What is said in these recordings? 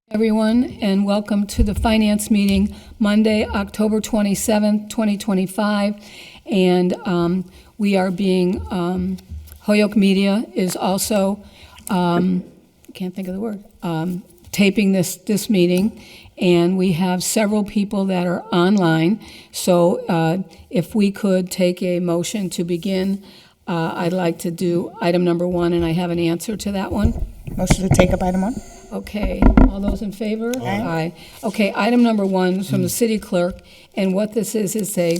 Everyone, and welcome to the Finance Meeting, Monday, October 27th, 2025. And we are being, Holyoke Media is also, can't think of the word, taping this meeting. And we have several people that are online. So if we could take a motion to begin, I'd like to do item number 1, and I have an answer to that one. Motion to take up item 1. Okay, all those in favor? Aye. Okay, item number 1 is from the city clerk, and what this is a,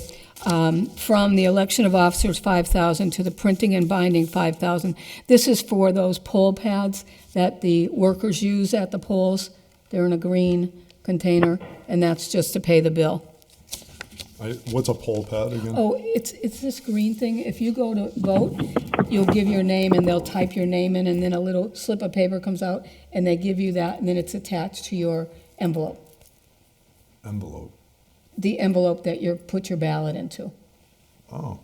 from the election of officers, $5,000, to the printing and binding, $5,000. This is for those poll pads that the workers use at the polls. They're in a green container, and that's just to pay the bill. What's a poll pad again? Oh, it's this green thing. If you go to vote, you'll give your name, and they'll type your name in, and then a little slip of paper comes out, and they give you that, and then it's attached to your envelope. Envelope. The envelope that you put your ballot into. Oh.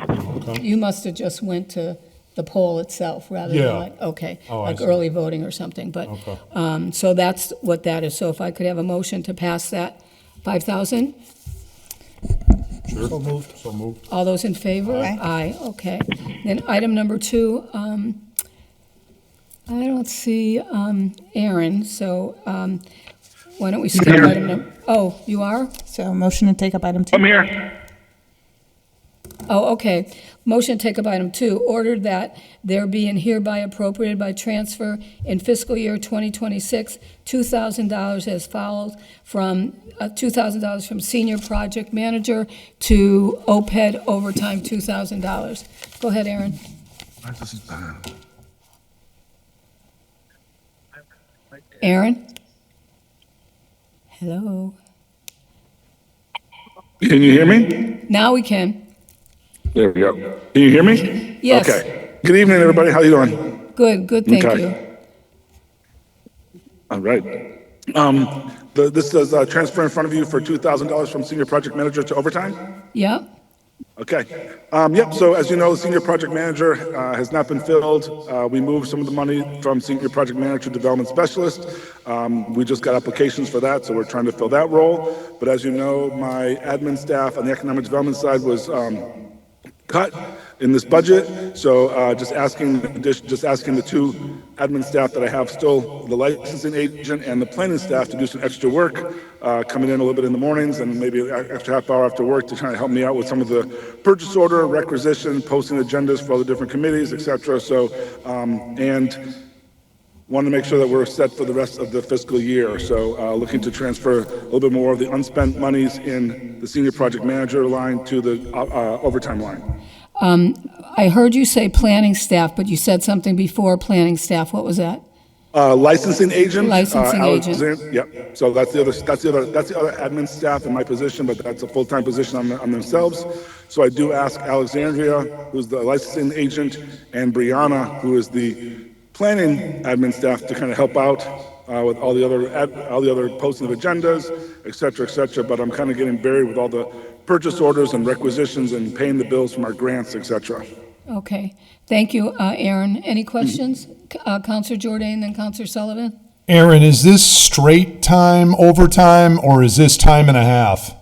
Okay. You must have just went to the poll itself rather than Yeah. like, okay, Oh, I like see. early voting or something. But, Okay. so that's what that is. So if I could have a motion to pass that 5,000? Sure. So moved. So moved. All those in favor? Aye. Okay. Then item number 2, I don't see Aaron, so why don't we skip here. item number, oh, you are? So motion to take up item 2. I'm here. Oh, okay. Motion to take up item 2, ordered that there be and hereby appropriated by transfer in fiscal year 2026, $2,000 as follows, from $2,000 from senior project manager to OPED overtime, $2,000. Go ahead, Aaron. This is bad. Aaron? Hello? Can you hear me? Now we can. There we go. Can you hear me? Yes. Okay. Good evening, everybody. How you doing? Good, thank Okay. you. All right. This is transfer in front of you for $2,000 from senior project manager to overtime. Yeah, Okay. Yep. So as you know, the senior project manager has not been filled. We moved some of the money from senior project manager to development specialist. We just got applications for that, so we're trying to fill that role. But as you know, my admin staff on the economic development side was cut in this budget. So just asking the 2 admin staff that I have still, the licensing agent and the planning staff, to do some extra work, coming in a little bit in the mornings and maybe an extra half hour after work to try to help me out with some of the purchase order, requisition, posting agendas for all the different committees, et cetera. So, and want to make sure that we're set for the rest of the fiscal year. So looking to transfer a little bit more of the unspent monies in the senior project manager line to the overtime line. I heard you say planning staff, but you said something before planning staff. What was that? Licensing agent. Licensing agent. Yep. So that's the other admin staff in my position, but that's a full-time position on themselves. So I do ask Alexandria, who's the licensing agent, and Brianna, who is the planning admin staff, to kind of help out with all the other posting of agendas, et cetera, but I'm kind of getting buried with all the purchase orders and requisitions and paying the bills from our grants, et cetera. Okay, thank you, Aaron. Any questions? Counselor Jordan, then Counselor Sullivan? Aaron, is this straight time overtime or is this time and a half?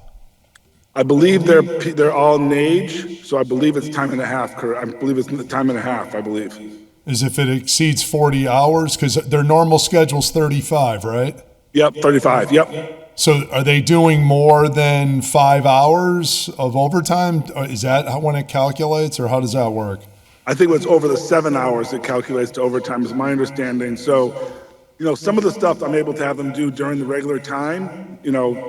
I believe they're all NAGE, so I believe it's time and a half. I believe it's time and a half, I believe. Is if it exceeds 40 hours? Because their normal schedule's 35, right? Yep, 35, yep. So are they doing more than 5 hours of overtime? Or is that when it calculates, or how does that work? I think it's over the 7 hours it calculates to overtime, is my understanding. So, some of the stuff I'm able to have them do during the regular time,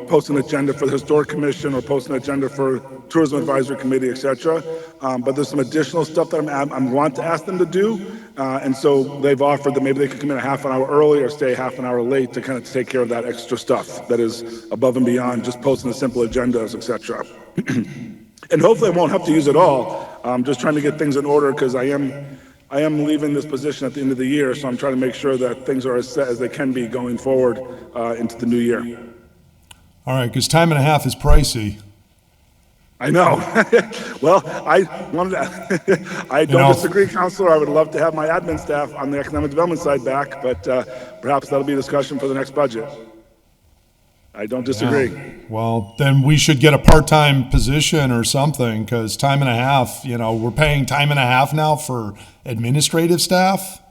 post an agenda for the Historic Commission or post an agenda for Tourism Advisory Committee, et cetera. But there's some additional stuff that I want to ask them to do. And so they've offered that maybe they could come in a half an hour early or stay half an hour late to kind of take care of that extra stuff that is above and beyond just posting the simple agendas, et cetera. And hopefully I won't have to use it all. I'm just trying to get things in order because I am leaving this position at the end of the year, so I'm trying to make sure that things are as set as they can be going forward into the new year. All right, because time and a half is pricey. I know. Well, I wanted to, I don't disagree, Counselor. I would love to have my admin staff on the economic development side back, but perhaps that'll be a discussion for the next budget. I don't disagree. Well, then we should get a part-time position or something, because time and a half, we're paying time and a half now for administrative staff.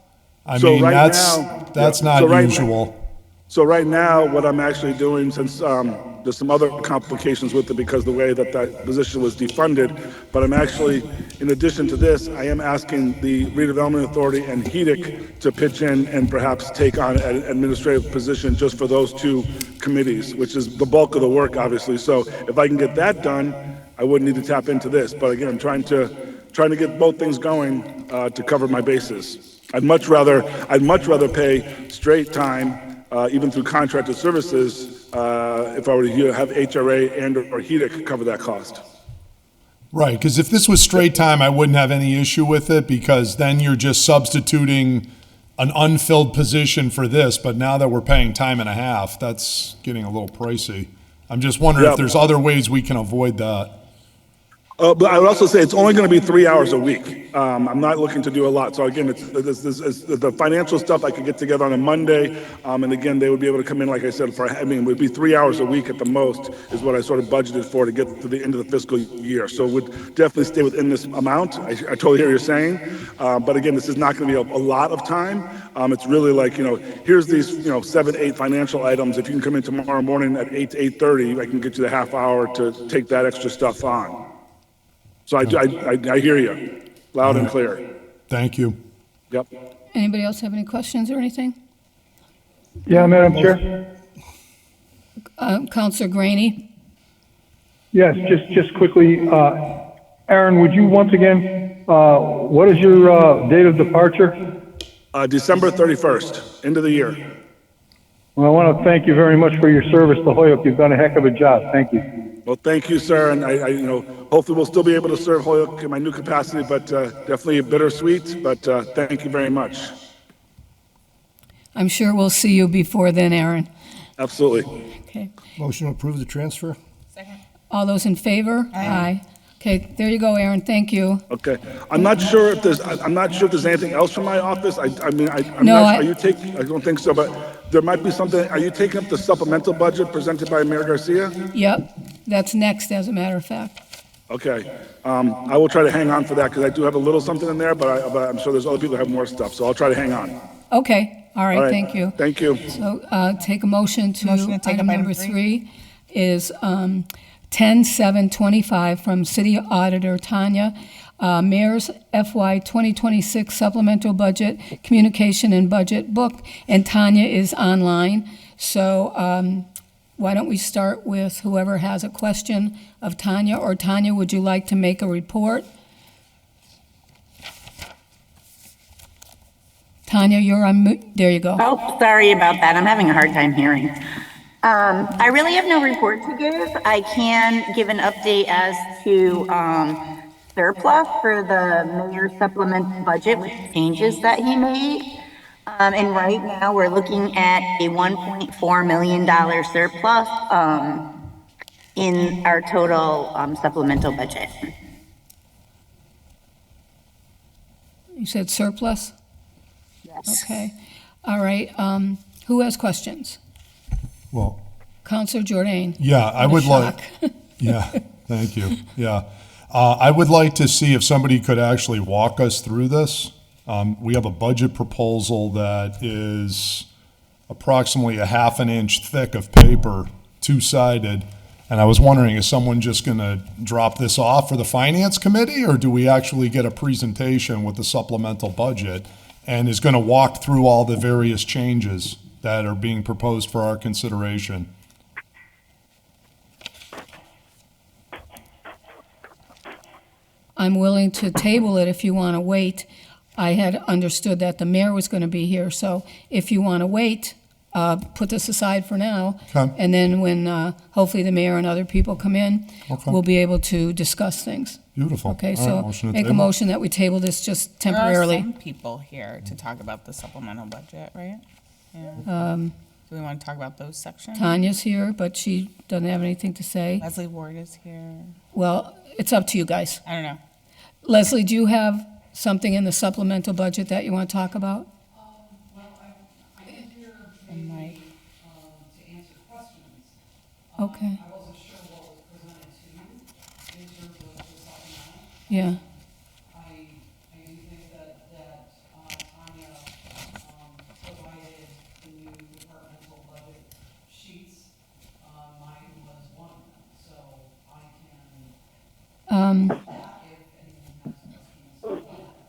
I So mean, right that's now- that's yeah, not so right usual. So right now, what I'm actually doing, since there's some other complications with it because the way that that position was defunded, but I'm actually, in addition to this, I am asking the redevelopment authority and HEDIC to pitch in and perhaps take on an administrative position just for those two committees, which is the bulk of the work, obviously. So if I can get that done, I wouldn't need to tap into this. But again, I'm trying to get both things going to cover my bases. I'd much rather pay straight time. Even through contracted services, if I were to have HRA and or HEDIC cover that cost. Right, because if this was straight time, I wouldn't have any issue with it, because then you're just substituting an unfilled position for this, but now that we're paying time and a half, that's getting a little pricey. I'm just wondering Yeah. if there's other ways we can avoid that. But I would also say it's only going to be 3 hours a week. I'm not looking to do a lot. So again, it's the financial stuff I could get together on a Monday. And again, they would be able to come in, like I said, it would be 3 hours a week at the most is what I sort of budgeted for to get to the end of the fiscal year. So it would definitely stay within this amount. I totally hear what you're saying. But again, this is not going to be a lot of time. It's really like, here's these, 7, 8 financial items. If you can come in tomorrow morning at 8 to 8:30, I can get you the half hour to take that extra stuff on. So I hear you, loud and clear. Thank you. Yep. Anybody else have any questions or anything? Yeah, Madam Chair. Counselor Graney? Yes, just quickly, Aaron, would you once again, what is your date of departure? December 31st, end of the year. Well, I want to thank you very much for your service to Hoyoke. You've done a heck of a job. Thank you. Well, thank you, sir, and I hopefully we'll still be able to serve Holyoke in my new capacity, but definitely bittersweet, but thank you very much. I'm sure we'll see you before then, Aaron. Absolutely. Okay. Motion to approve the transfer? All those in favor? Aye. Okay, there you go, Aaron. Thank you. Okay. I'm not sure if there's anything else from my office. I'm No, not, are you taking, I don't think so, but there might be something, are you taking up the supplemental budget presented by Mayor Garcia? Yep, that's next, as a matter of fact. Okay. I will try to hang on for that because I do have a little something in there, but I'm sure there's other people who have more stuff, so I'll try to hang on. Okay, all All right, right. thank you. Thank you. So take a motion to take item up item number 3 is 10-725 from City Auditor Tanya, Mayor's FY 2026 Supplemental Budget Communication and Budget Book, and Tanya is online. So why don't we start with whoever has a question of Tanya, or Tanya, would you like to make a report? Tanya, you're on, there you go. Oh, sorry about that. I'm having a hard time hearing. I really have no report to give. I can give an update as to surplus for the mayor's supplemental budget with changes that he made. And right now we're looking at a $1.4 million surplus in our total supplemental budget. You said surplus? Yes. Okay, all right, who has questions? Well, Counselor Jordan? yeah, I would like, yeah, thank you, yeah. I would like to see if somebody could actually walk us through this. We have a budget proposal that is approximately a half an inch thick of paper, two-sided, and I was wondering, is someone just going to drop this off for the Finance Committee, or do we actually get a presentation with the supplemental budget and is going to walk through all the various changes that are being proposed for our consideration? I'm willing to table it if you want to wait. I had understood that the mayor was going to be here, so if you want to wait, put this aside for now. Okay. And then when hopefully the mayor and other people come in, Okay. we'll be able to discuss things. Beautiful. Okay, All right, so motion to make a table. motion that we table this just There are temporarily. some people here to talk about the supplemental budget, right? Do we want to talk about those sections? Tanya's here, but she doesn't have anything to say. Leslie Ward is here. Well, it's up to you guys. I don't know. Leslie, do you have something in the supplemental budget that you want to talk about? And Mike. Okay. Yeah, I do think that Tanya, provided the new departmental budget sheets. Mine was one of them, so I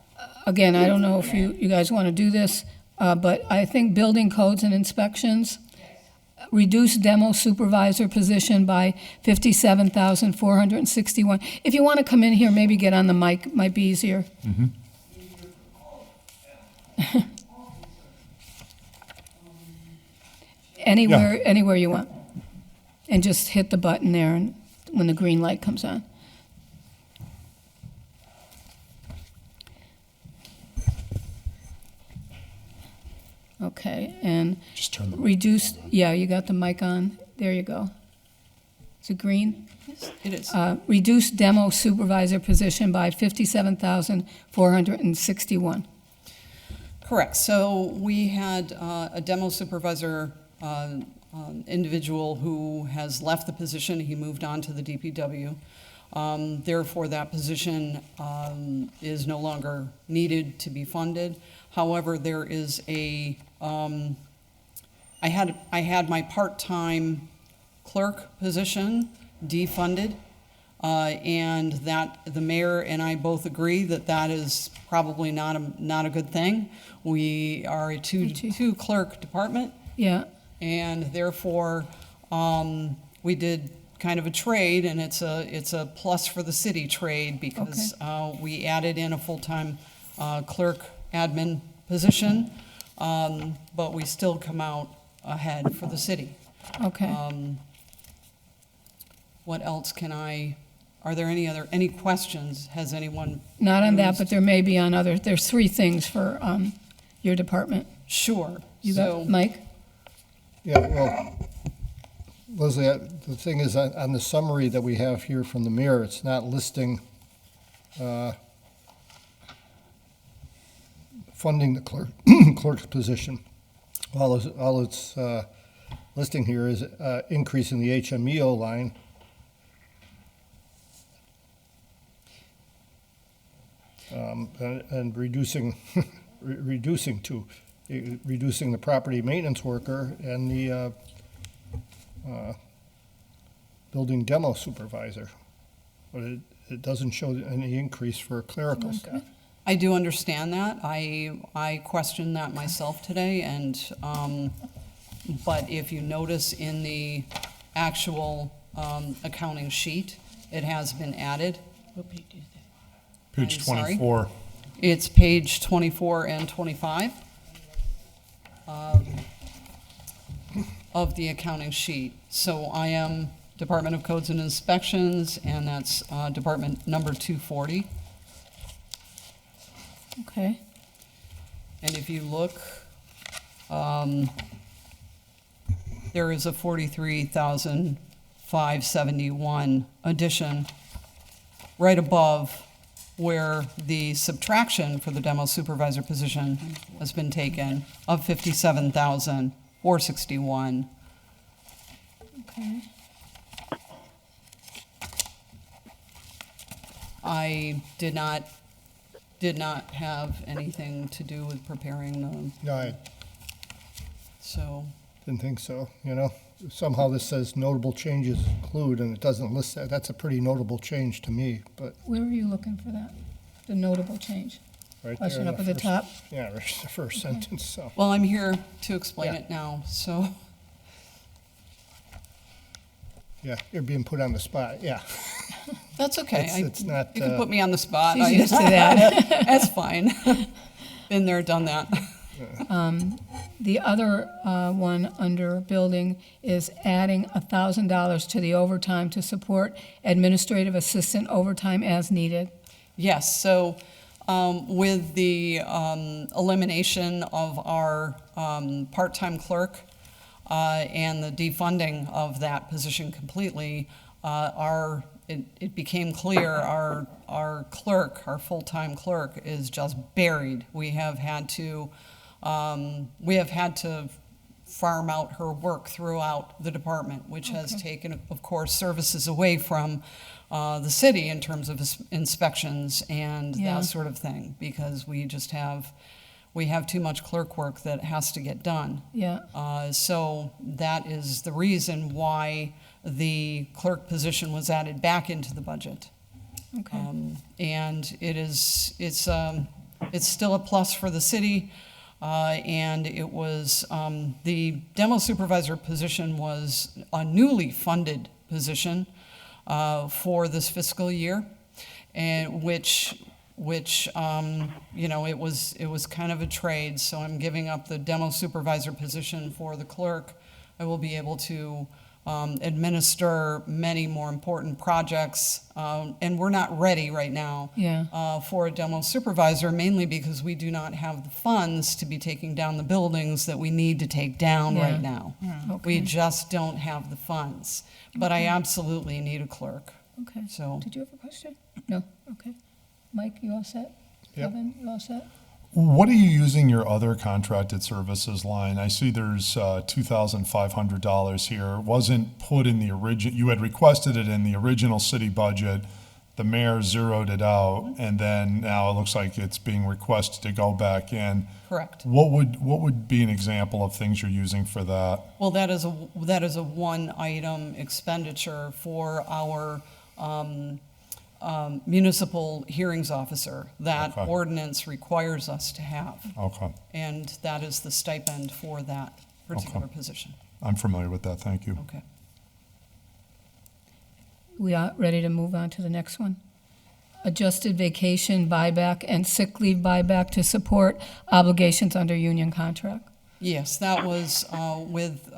can, again, I don't know if you guys want to do this, but I think building codes and inspections, reduce demo supervisor position by 57,461. If you want to come in here, maybe get on the mic, might be easier. Anywhere you want. And just hit the button there and when the green light comes on. Okay, and Just turn the reduce, yeah, you got the mic on. There you go. Is it green? it is. Reduce demo supervisor position by 57,461. Correct. So we had a demo supervisor individual who has left the position. He moved on to the DPW. Therefore, that position is no longer needed to be funded. However, there is I had my part-time clerk position defunded, and that the mayor and I both agree that that is probably not a good thing. We are a two clerk department, Yeah, and therefore we did kind of a trade, and it's a plus for the city trade because we added in a full-time clerk admin position, but we still come out ahead for the city. okay. What else are there any questions? Has anyone? Not on that, noticed? but there may be on other, there's three things for your department. Sure. You So- got, Mike? Yeah, well, Leslie, the thing is, on the summary that we have here from the mayor, it's not listing funding the clerk's position. All it's listing here is increasing the HMEO line. And reducing, reducing the property maintenance worker and the building demo supervisor. But it doesn't show any increase for clerical staff. I do understand that. I questioned that myself today, and, but if you notice in the actual accounting sheet, it has been added. Page I'm sorry. 24. It's page 24 and 25 of the accounting sheet. So I am Department of Codes and Inspections, and that's Department number 240. Okay, And if you look, there is a 43,571 addition right above where the subtraction for the demo supervisor position has been taken of 57,461. okay. I did not have anything to do with preparing them, No, I so. didn't think so, you know? Somehow this says notable changes include, and it doesn't list that. That's a pretty notable change to me, but Where were you looking for that? The notable change? right there. Question in up at the first- top? Yeah, right, the first sentence, so. Well, I'm here to explain Yeah. it now, so. Yeah, you're being put on the spot, yeah. That's okay. It's not, You can put me on the spot. She's used to that. That's fine. Been there, done that. The other one under building is adding $1,000 to the overtime to support administrative assistant overtime as needed. Yes, so with the elimination of our part-time clerk, and the defunding of that position completely, it became clear our clerk, our full-time clerk, is just buried. We have had to farm out her work throughout the department, which has taken, of course, services away from the city in terms of inspections and Yeah. that sort of thing, because we have too much clerk work that has to get done. Yeah, So that is the reason why the clerk position was added back into the budget. okay. And it's still a plus for the city. And it was, the demo supervisor position was a newly funded position for this fiscal year, and which it was kind of a trade. So I'm giving up the demo supervisor position for the clerk. I will be able to administer many more important projects, and we're not ready right now Yeah. for a demo supervisor, mainly because we do not have the funds to be taking down the buildings that we need to take down Yeah. right now. Okay. We just don't have the funds, but I absolutely need a clerk. Okay. So- Did you have a question? No? Okay. Mike, you all set? Yep. Kevin, you all set? What are you using your other contracted services line? I see there's $2,500 here. It wasn't put in the you had requested it in the original city budget. The mayor zeroed it out, and then now it looks like it's being requested to go back in. Correct. What would be an example of things you're using for that? Well, that is a one-item expenditure for our municipal hearings officer that Okay. ordinance requires us to have. Okay, And that is the stipend for that particular position. I'm familiar with that, thank you. Okay. We are ready to move on to the next one. Adjusted vacation buyback and sick leave buyback to support obligations under union contract. Yes, that was with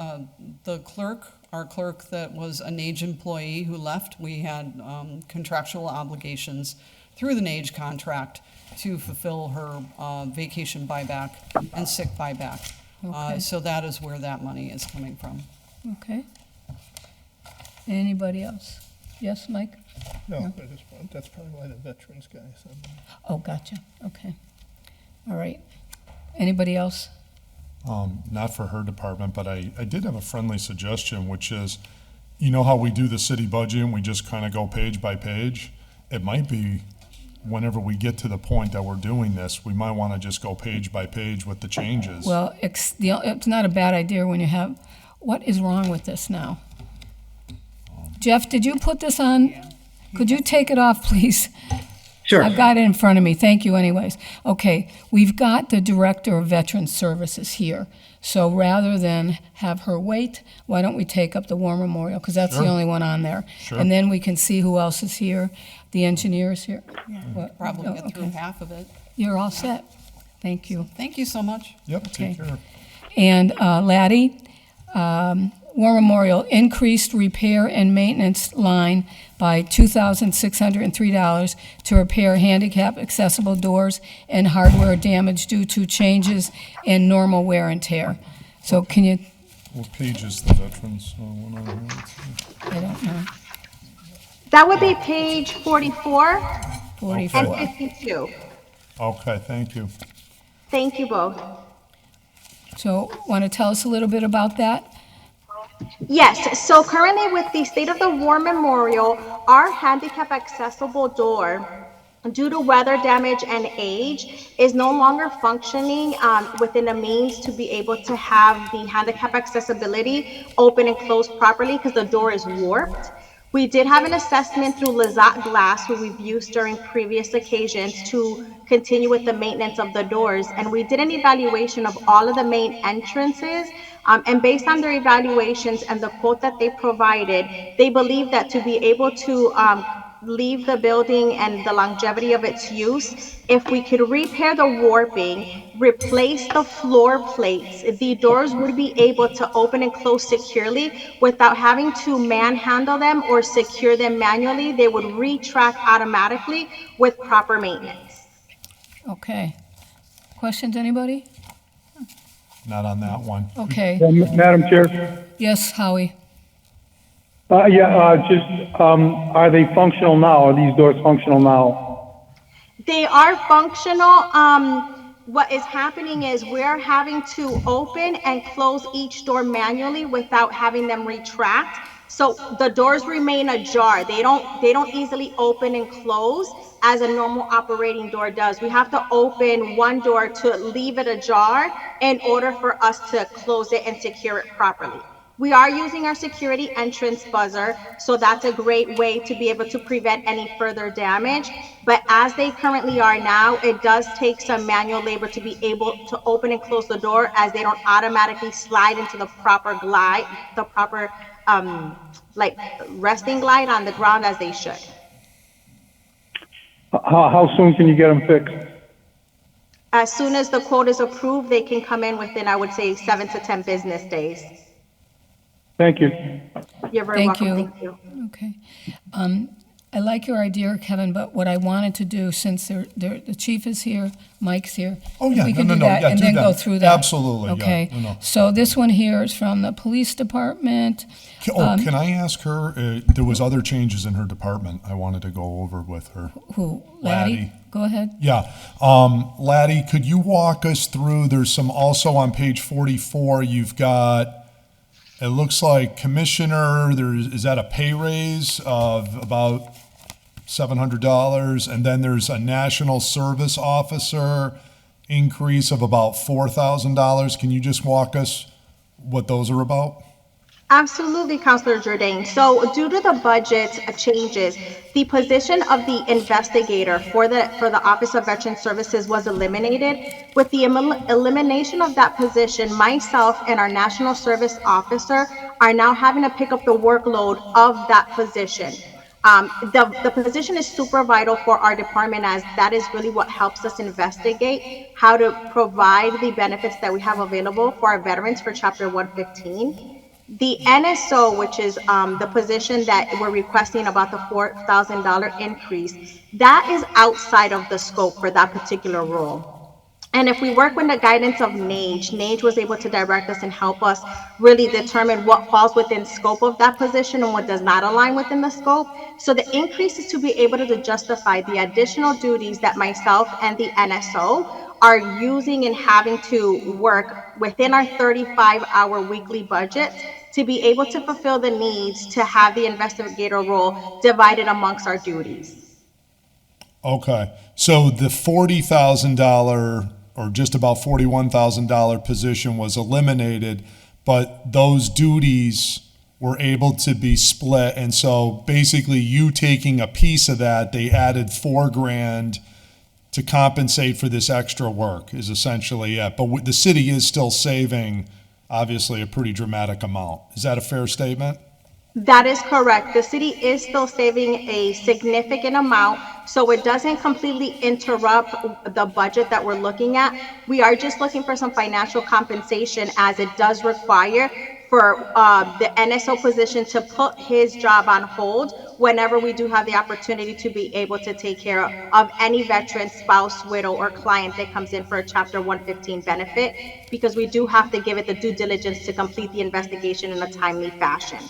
the clerk, our clerk that was a NAGE employee who left. We had contractual obligations through the NAGE contract to fulfill her vacation buyback and sick buyback. Okay. So that is where that money is coming from. Okay. Anybody else? Yes, Mike? No, that's probably why the veterans guy said that. Oh, gotcha. Okay. All right. Anybody else? Not for her department, but I did have a friendly suggestion, which is, you know how we do the city budget and we just kind of go page by page? It might be, whenever we get to the point that we're doing this, we might want to just go page by page with the changes. Well, it's not a bad idea when you have, what is wrong with this now? Jeff, did you put this on? Could you take it off, please? Sure. I've got it in front of me. Thank you anyways. Okay, we've got the Director of Veteran Services here. So rather than have her wait, why don't we take up the War Memorial? Because that's the Sure. only one on there. Sure. And then we can see who else is here. The engineer's here. What? Probably Oh, get through okay. half of it. You're all set. Thank you. Thank you so much. Yep, okay. take care. And Laddie, War Memorial increased repair and maintenance line by $2,603 to repair handicap accessible doors and hardware damage due to changes in normal wear and tear. So can you, What page is the veterans one on here? Let's see. I don't know, That would be page 44 and 44? 52. Okay, thank you. Thank you both. So want to tell us a little bit about that? Yes, so currently with the State of the War Memorial, our handicap accessible door, due to weather damage and age, is no longer functioning within the means to be able to have the handicap accessibility open and close properly because the door is warped. We did have an assessment through Lazat Glass, who we've used during previous occasions to continue with the maintenance of the doors. And we did an evaluation of all of the main entrances. And based on their evaluations and the quote that they provided, they believe that to be able to leave the building and the longevity of its use, if we could repair the warping, replace the floor plates, the doors would be able to open and close securely without having to manhandle them or secure them manually. They would retract automatically with proper maintenance. Okay. Questions, anybody? not on that one. Okay, Madam Chair? yes, Howie? Are they functional now? Are these doors functional now? They are functional. What is happening is we're having to open and close each door manually without having them retract. So the doors remain ajar. They don't easily open and close as a normal operating door does. We have to open one door to leave it ajar in order for us to close it and secure it properly. We are using our security entrance buzzer, so that's a great way to be able to prevent any further damage. But as they currently are now, it does take some manual labor to be able to open and close the door, as they don't automatically slide into the proper glide, the proper like resting glide on the ground as they should. How soon can you get them fixed? As soon as the quote is approved, they can come in within, I would say, 7 to 10 business days. Thank you. You're very Thank welcome. you. Thank you. Okay. I like your idea, Kevin, but what I wanted to do, since the chief is here, Mike's here. Oh, if yeah, we no, could no, do no, that yeah, and do then that. go through that. Absolutely, yeah, Okay. no. So this one here is from the police department. Can I ask her, there was other changes in her department I wanted to go over with her. Who? Laddie? Laddie. Go ahead. Yeah, Laddie, could you walk us through, there's some, also on page 44, you've got, it looks like commissioner, is that a pay raise of about $700? And then there's a national service officer increase of about $4,000. Can you just walk us what those are about? Absolutely, Councilor Jordan. So due to the budget changes, the position of the investigator for the Office of Veteran Services was eliminated. With the elimination of that position, myself and our National Service Officer are now having to pick up the workload of that position. The position is super vital for our department, as that is really what helps us investigate how to provide the benefits that we have available for our veterans for Chapter 115. The NSO, which is the position that we're requesting about the $4,000 increase, that is outside of the scope for that particular role. And if we work with the guidance of NAGE was able to direct us and help us really determine what falls within scope of that position and what does not align within the scope. So the increase is to be able to justify the additional duties that myself and the NSO are using and having to work within our 35-hour weekly budget to be able to fulfill the needs to have the investigator role divided amongst our duties. Okay, so the $40,000 or just about $41,000 position was eliminated, but those duties were able to be split. And so basically you taking a piece of that, they added $4,000 to compensate for this extra work is essentially it. But the city is still saving, obviously, a pretty dramatic amount. Is that a fair statement? That is correct. The city is still saving a significant amount, so it doesn't completely interrupt the budget that we're looking at. We are just looking for some financial compensation, as it does require for the NSO position to put his job on hold whenever we do have the opportunity to be able to take care of any veteran, spouse, widow, or client that comes in for a Chapter 115 benefit, because we do have to give it the due diligence to complete the investigation in a timely fashion.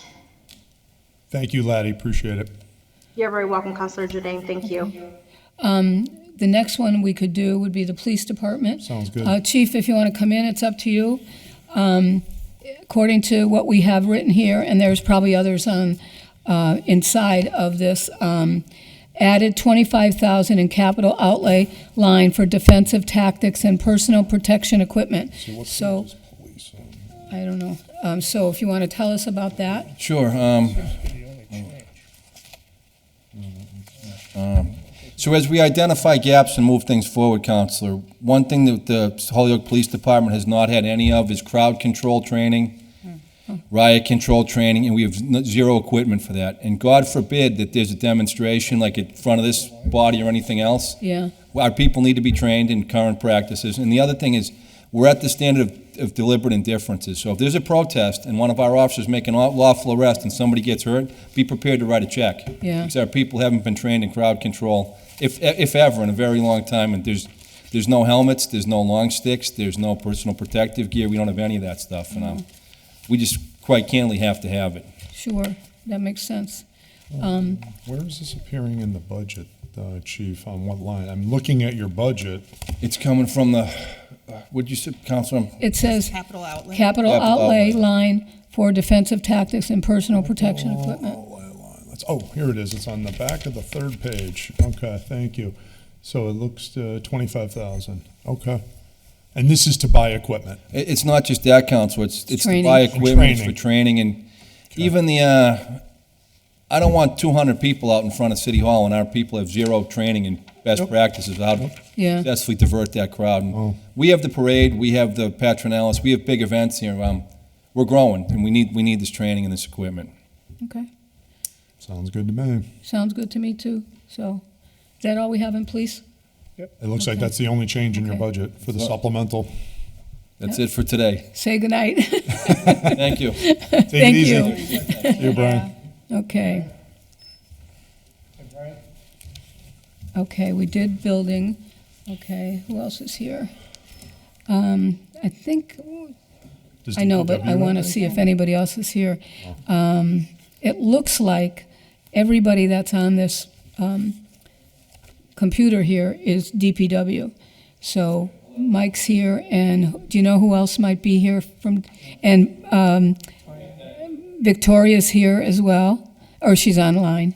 Thank you, Laddie. Appreciate it. You're very welcome, Councilor Jordan. Thank you. The next one we could do would be the police department. Sounds good. Chief, if you want to come in, it's up to you. According to what we have written here, and there's probably others on inside of this, added $25,000 in capital outlay line for defensive tactics and personal protection equipment. So I don't know. So if you want to tell us about that. Sure. So as we identify gaps and move things forward, Counselor, one thing that the Holyoke Police Department has not had any of is crowd control training, riot control training, and we have zero equipment for that. And God forbid that there's a demonstration like in front of this body or anything else. Yeah. Our people need to be trained in current practices. And the other thing is, we're at the standard of deliberate indifferences. So if there's a protest and one of our officers make an lawful arrest and somebody gets hurt, be prepared to write a check. Yeah. Because our people haven't been trained in crowd control, if ever, in a very long time, and There's no helmets, there's no long sticks, there's no personal protective gear, we don't have any of that stuff, and we just quite candidly have to have it. Sure, that makes sense. Where is this appearing in the budget, Chief, on what line? I'm looking at your budget. It's coming from the, what'd you say, Councilman? It says Capital outlay. capital Capital outlay outlay. line for defensive tactics and personal protection equipment. Oh, here it is. It's on the back of the third page. Okay, thank you. So it looks 25,000. Okay. And this is to buy equipment. It's not just that, Council, it's to Training. buy equipment, it's for Training. training, and even I don't want 200 people out in front of City Hall, and our people have zero training and best practices, how to Yeah. successfully divert that crowd. And Oh. we have the parade, we have the Patronalis, we have big events here. We're growing, and we need this training and this equipment. Okay, Sounds good to me. sounds good to me too. So, is that all we have in police? It looks like that's the only change in your Okay. budget for the supplemental. That's it for today. Say goodnight. Thank you. Take it Thank easy. you. See you, Brian. Okay. Okay, we did building. Okay, who else is here? I think, Does I know, but DPW I want to have see if anybody else is here. It looks like everybody that's on this computer here is DPW. So Mike's here, and do you know who else might be here from, and Victoria's here as well, or she's online?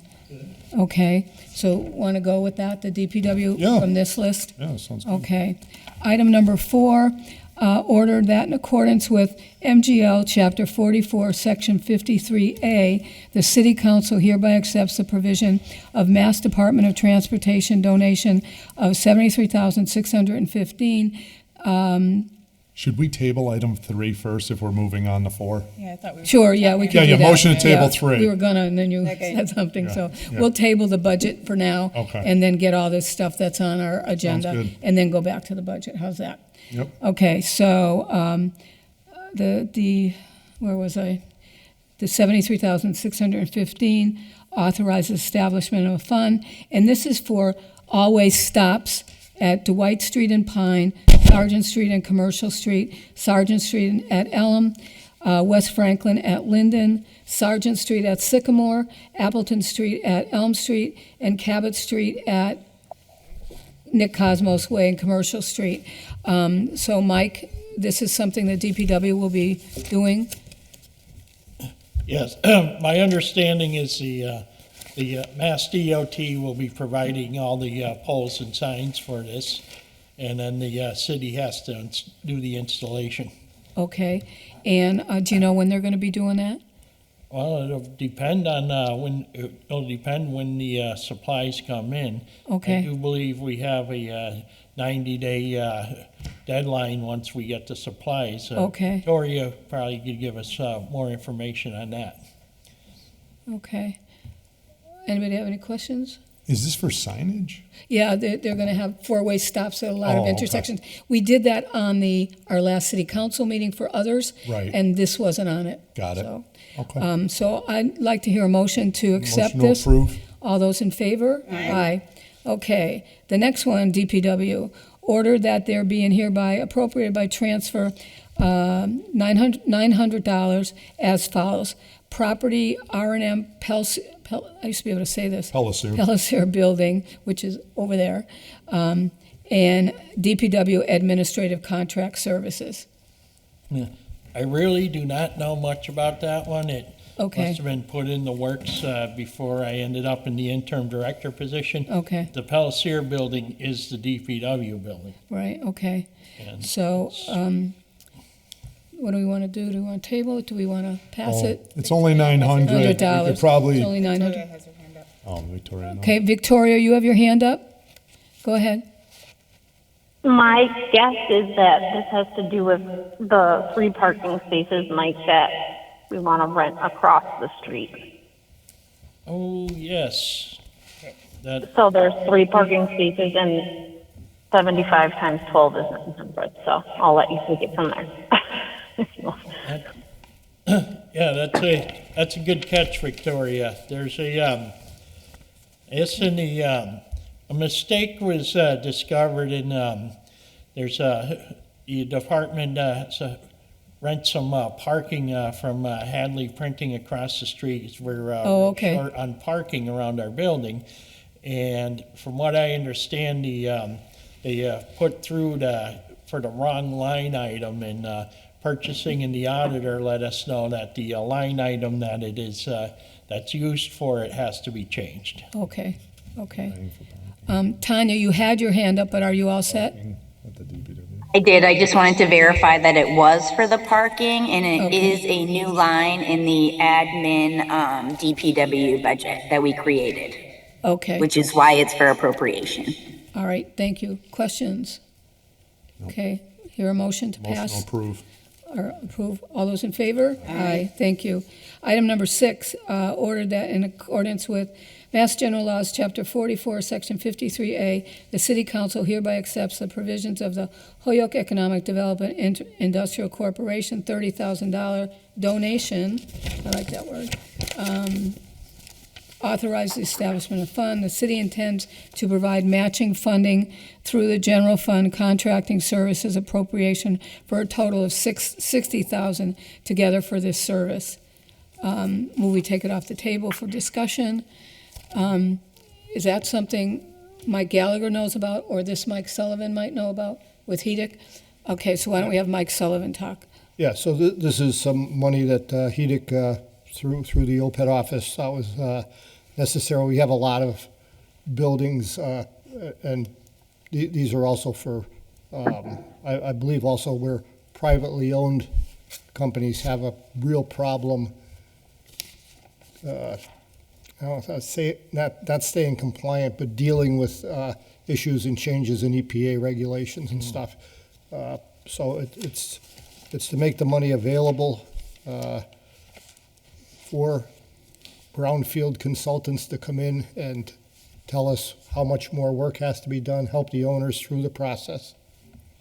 Okay, so want to go with that, the DPW Yeah. from this list? Yeah, sounds good. Okay. Item number 4, ordered that in accordance with MGL Chapter 44, Section 53A, the City Council hereby accepts the provision of Mass Department of Transportation donation of $73,615. Should we table item 3 first if we're moving on to 4? Yeah, I thought we were. Sure, yeah, we could Yeah, do yeah, that. motion to table Yeah, 3. We were gonna, and then you Okay. said something, Yeah, so yeah. we'll table the budget for now. Okay. And then get all this stuff that's on our agenda. good. And then go back to the budget. How's that? Yep. Okay, so, where was I? The 73,615 authorizes establishment of a fund, and this is for always stops at Dwight Street and Pine, Sargent Street and Commercial Street, Sargent Street at Elm, West Franklin at Linden, Sargent Street at Sycamore, Appleton Street at Elm Street, and Cabot Street at Nick Cosmos Way and Commercial Street. So Mike, this is something that DPW will be doing? Yes, my understanding is the Mass DOT will be providing all the poles and signs for this, and then the city has to do the installation. Okay, and do you know when they're gonna be doing that? Well, it'll depend on it'll depend when the supplies come in. I Okay, do believe we have a 90-day deadline once we get the supplies. Okay. Victoria probably could give us more information on that. okay. Anybody have any questions? Is this for signage? Yeah, they're gonna have four-way stops at a lot Oh, of okay. intersections. We did that on our last city council meeting for others. Right. And this wasn't on it. Got it. So, Okay. So I'd like to hear a motion to accept Motion to this. approve. All those in favor? Aye. Okay. The next one, DPW, order that there be and hereby appropriated by transfer $900 as follows. Property R&M I used to be able to say this. Pellicer. Pellicer Building, which is over there, and DPW Administrative Contract Services. I really do not know much about that one. It Okay. must have been put in the works before I ended up in the interim director position. Okay, The Pellicer building is the DPW building. right, okay. And So, what do we want to do? Do we want to table it? Do we want to pass it? It's only 900. We $100. could probably, It's only 900. Victoria has her hand up. oh, Victoria, no. Okay, Victoria, you have your hand up? Go ahead. My guess is that this has to do with the 3 parking spaces, Mike, that we want to rent across the street. Oh, yes. That, So there's 3 parking spaces and 75 times 12 is 900, so I'll let you take it from there. yeah, that's a good catch, Victoria. There's a mistake was discovered in there's the department rent some parking from Hadley Printing across the street. We're Oh, okay. short on parking around our building. And from what I understand, they put through for the wrong line item, and purchasing and the auditor let us know that the line item that it is that's used for it has to be changed. Okay, okay. Tanya, you had your hand up, but are you all set? I did. I just wanted to verify that it was for the parking, and it Okay. is a new line in the admin DPW budget that we created, Okay, which is why it's for appropriation. all right, thank you. Questions? Okay, hear a motion to Motion pass? to approve. Or approve. All those in favor? Aye. Thank you. Item number 6, ordered that in accordance with Mass General Laws, Chapter 44, Section 53A, the City Council hereby accepts the provisions of the Holyoke Economic Development Industrial Corporation $30,000 donation, I like that word, authorize the establishment of fund. The city intends to provide matching funding through the general fund contracting services appropriation for a total of $60,000 together for this service. Will we take it off the table for discussion? Is that something Mike Gallagher knows about, or this Mike Sullivan might know about with HEDIC? Okay, so why don't we have Mike Sullivan talk? Yeah, so this is some money that HEDIC, through the OPED office, thought was necessary. We have a lot of buildings, and these are also for, I believe also where privately owned companies have a real problem, I don't know if I'd say, not staying compliant, but dealing with issues and changes in EPA regulations and stuff. So it's to make the money available for brownfield consultants to come in and tell us how much more work has to be done, help the owners through the process,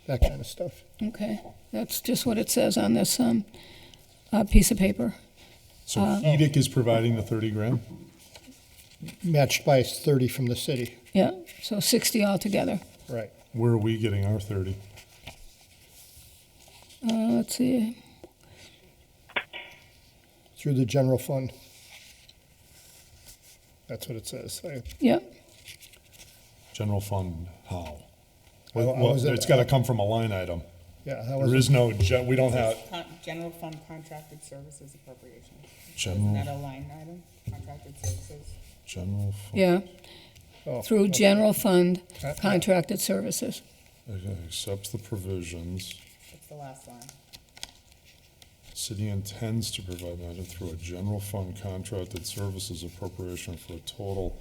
that kind of stuff. Okay, that's just what it says on this piece of paper. So EDIC is providing the 30 grand? Matched by 30 from the city. Yeah, so 60 altogether. Right. Where are we getting our 30? Let's see. Through the general fund. That's what it says. Yeah, General fund, how? I was- It's got to come from a line item. Yeah, that was. There is no, we don't have, General fund contracted services appropriation. General- Isn't that a line item, contracted services? general fund. yeah, Oh, through okay. general fund contracted services. Accepts the provisions. It's the last line. City intends to provide that through a general fund contracted services appropriation for a total.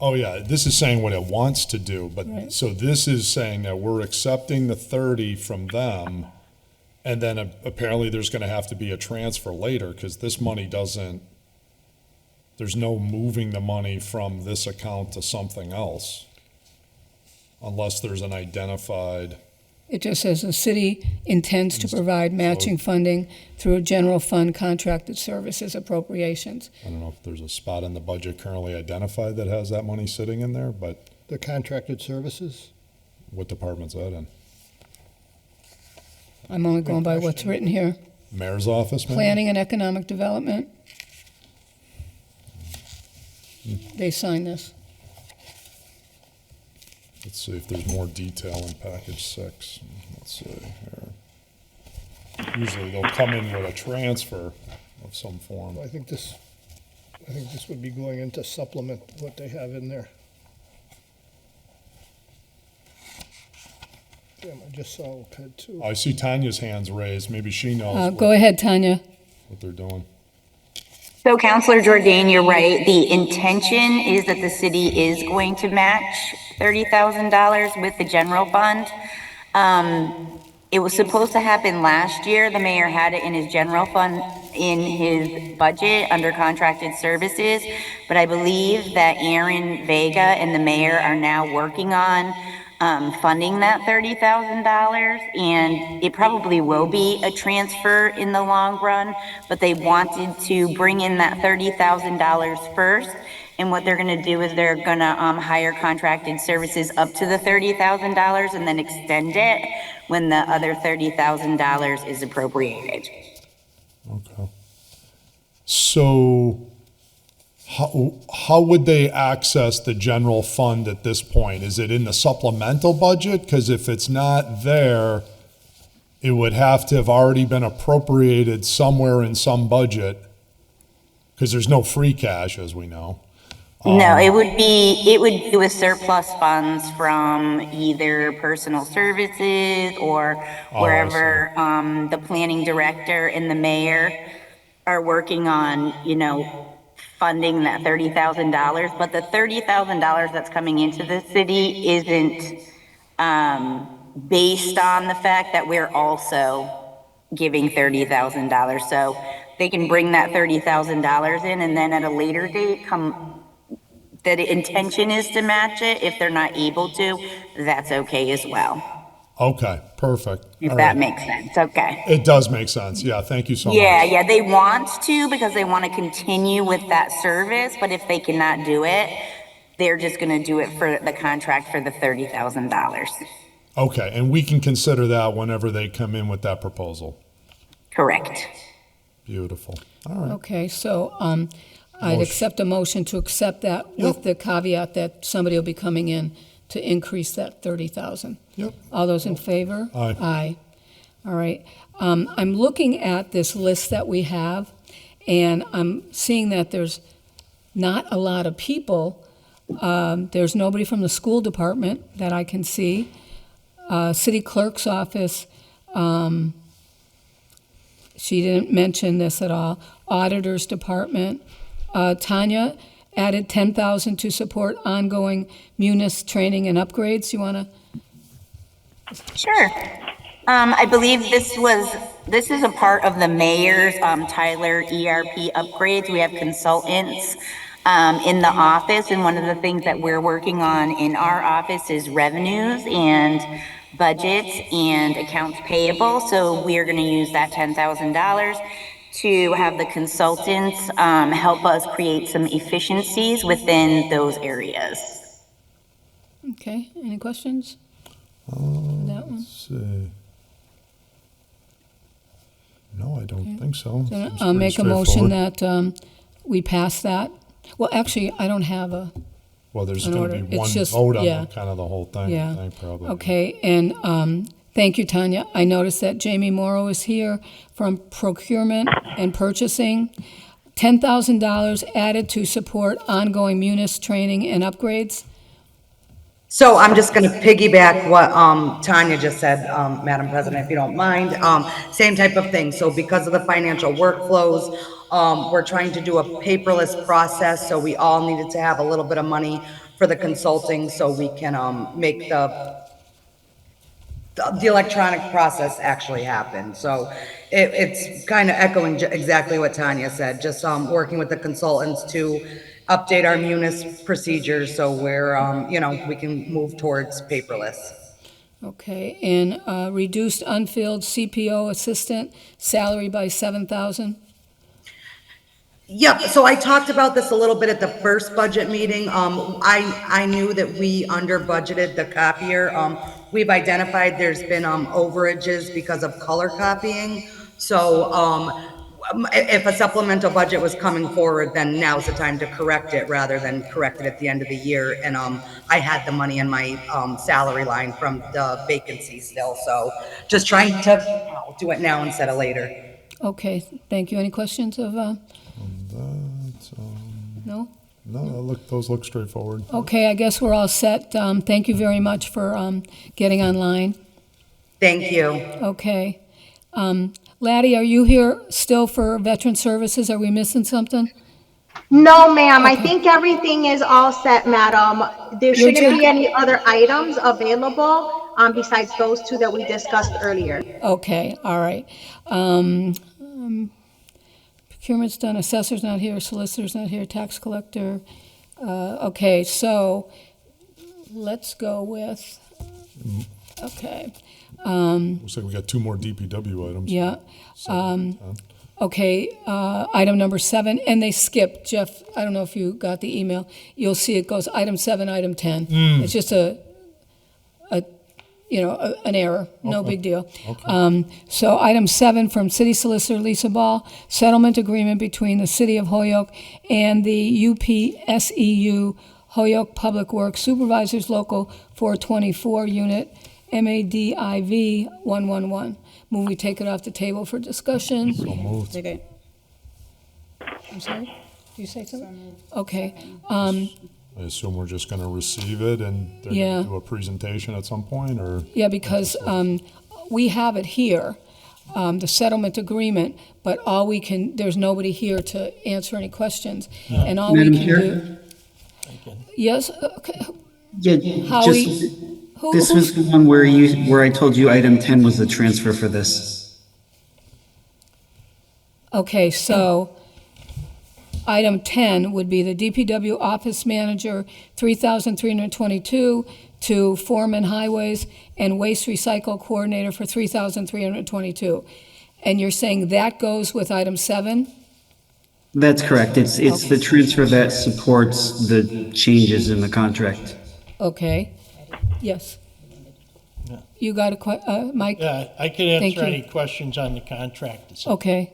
Oh, yeah, this is saying what it wants to do, but, Right. so this is saying that we're accepting the 30 from them, and then apparently there's gonna have to be a transfer later, because this money doesn't, there's no moving the money from this account to something else, unless there's an identified. It just says the city intends to provide matching funding through general fund contracted services appropriations. I don't know if there's a spot in the budget currently identified that has that money sitting in there, but The contracted services? what department's that in? I'm only going by what's written here. Mayor's office, maybe? Planning and Economic Development. They signed this. Let's see if there's more detail in package 6. Let's see here. Usually they'll come in with a transfer of some form. I think this would be going into supplement what they have in there. Damn, I just saw OPED too. I see Tanya's hands raised. Maybe she knows Go ahead, Tanya. what they're doing. So Counselor Jordan, you're right. The intention is that the city is going to match $30,000 with the general fund. It was supposed to happen last year. The mayor had it in his general fund, in his budget under contracted services. But I believe that Aaron Vega and the mayor are now working on funding that $30,000, and it probably will be a transfer in the long run, but they wanted to bring in that $30,000 first, and what they're gonna do is they're gonna hire contracted services up to the $30,000 and then extend it. when the other $30,000 is appropriated. Okay. So how would they access the general fund at this point? Is it in the supplemental budget? Because if it's not there, it would have to have already been appropriated somewhere in some budget, because there's no free cash, as we know. No, it would be with surplus funds from either personal services or Oh, I wherever, the planning director and the mayor are working on, funding that $30,000. But the $30,000 that's coming into the city isn't, based on the fact that we're also giving $30,000. So they can bring that $30,000 in, and then at a later date, the intention is to match it. If they're not able to, that's okay as well. Okay, perfect. If All that right. makes sense, okay. It does make sense. Yeah, thank you so much. Yeah, they want to because they want to continue with that service, but if they cannot do it, they're just going to do it for the contract for the $30,000. Okay, and we can consider that whenever they come in with that proposal. Correct. Beautiful. All right. Okay, so I'd Motion. accept a motion to accept that with the caveat that somebody will be coming in to increase that 30,000. Yep. All those in favor? Aye. Aye. All right. I'm looking at this list that we have, and I'm seeing that there's not a lot of people. There's nobody from the school department that I can see. City clerk's office, she didn't mention this at all. Auditor's department. Tanya added 10,000 to support ongoing Munis training and upgrades. You want to? Sure. I believe this is a part of the mayor's Tyler ERP upgrades. We have consultants in the office, and one of the things that we're working on in our office is revenues and budgets and accounts payable. So we are going to use that $10,000 to have the consultants help us create some efficiencies within those areas. Okay, any questions? on that one? Let's see. No, I don't think so. Then Seems I'll pretty make a motion straightforward. that we pass that. Well, actually, I don't have a, Well, there's an going to order. be It's one just- vote on yeah. kind of the whole thing, I yeah. think, probably. Okay, and thank you, Tanya. I noticed that Jamie Morrow is here from procurement and purchasing. $10,000 added to support ongoing Munis training and upgrades. So I'm just going to piggyback what Tanya just said, Madam President, if you don't mind. Same type of thing. So because of the financial workflows, we're trying to do a paperless process. So we all needed to have a little bit of money for the consulting so we can make the electronic process actually happen. So it's kind of echoing exactly what Tanya said, just working with the consultants to update our Munis procedures so we're, we can move towards paperless. Okay, and reduced unfilled CPO assistant salary by 7,000. Yep, so I talked about this a little bit at the first budget meeting. I knew that we under budgeted the copier. We've identified there's been overages because of color copying. So if a supplemental budget was coming forward, then now's the time to correct it rather than correct it at the end of the year. And I had the money in my salary line from the vacancy still. So just trying to do it now instead of later. Okay, thank you. Any questions of, That's, no? no, those look straightforward. Okay, I guess we're all set. Thank you very much for getting online. Thank you. Okay. Laddie, are you here still for Veteran Services? Are we missing something? No, ma'am. I think everything is all set, madam. There You're shouldn't ju- be any other items available besides those two that we discussed earlier. Okay, all right. Procurement's done, assessor's not here, solicitor's not here, tax collector. Okay, so let's go with, okay. Looks like we got two more DPW items. Yeah. Seven, 10. Okay, item number 7, and they skipped, Jeff, I don't know if you got the email. You'll see it goes item 7, item 10. It's just a an error, no big deal. So item 7 from City Solicitor Lisa Ball, settlement agreement between the City of Holyoke and the UPSEU Holyoke Public Works Supervisors Local 424 Unit MADIV 111. Move we take it off the table for discussion. So moved. Okay. I'm sorry, do you say something? Okay. Um, I assume we're just going to receive it and they're Yeah. going to do a presentation at some point, or? Yeah, because we have it here, the settlement agreement, but there's nobody here to answer any questions. And all we Madam can Chair? do. Yes, okay. Yeah, Howie, just, who- this was the one where I told you item 10 was the transfer for this. Okay, so item 10 would be the DPW Office Manager, 3,322, to Foreman Highways and Waste Recycle Coordinator for 3,322. And you're saying that goes with item 7? That's correct. It's the transfer that supports the changes in the contract. Okay, yes. You got a Mike? Yeah, I could Thank answer you. any questions on the contract. itself. Okay,